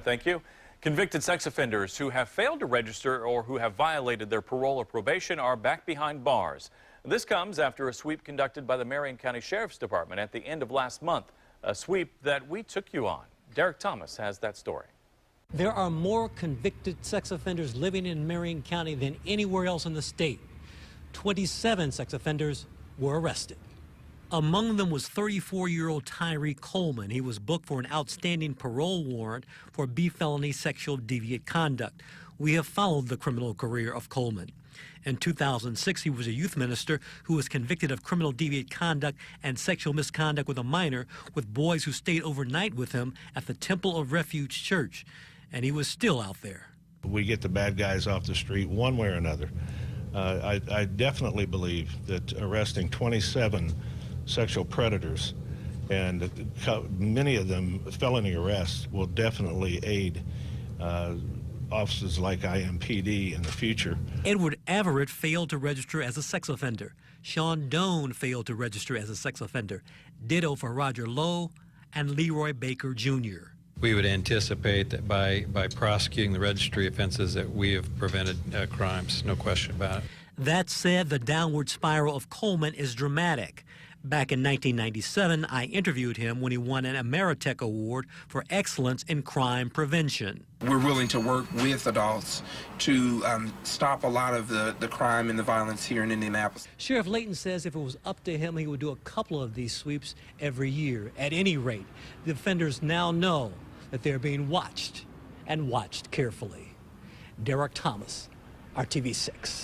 Thank you. Convicted sex offenders who have failed to register or who have violated their parole or probation are back behind bars. This comes after a sweep conducted by the Marion County Sheriff's Department at the end of last month, a sweep that we took you on. Derek Thomas has that story. There are more convicted sex offenders living in Marion County than anywhere else in the state. 27 sex offenders were arrested. Among them was 34-year-old Tyree Coleman. He was booked for an outstanding parole warrant for B-felony sexual deviant conduct. We have followed the criminal career of Coleman. In 2006, he was a youth minister who was convicted of criminal deviant conduct and sexual misconduct with a minor with boys who stayed overnight with him at the Temple of Refuge Church. And he was still out there. We get the bad guys off the street one way or another. I definitely believe that arresting 27 sexual predators, and many of them felony arrests, will definitely aid officers like IMPD in the future. Edward Everett failed to register as a sex offender. Sean Doan failed to register as a sex offender. Ditto for Roger Lowe and Leroy Baker Jr. We would anticipate that by prosecuting the registry offenses that we have prevented crimes, no question about it. That said, the downward spiral of Coleman is dramatic. Back in 1997, I interviewed him when he won an Ameritech Award for excellence in crime prevention. We're willing to work with adults to stop a lot of the crime and the violence here in Indianapolis. Sheriff Layton says if it was up to him, he would do a couple of these sweeps every year. At any rate, the offenders now know that they're being watched, and watched carefully. Derek Thomas, RTV6.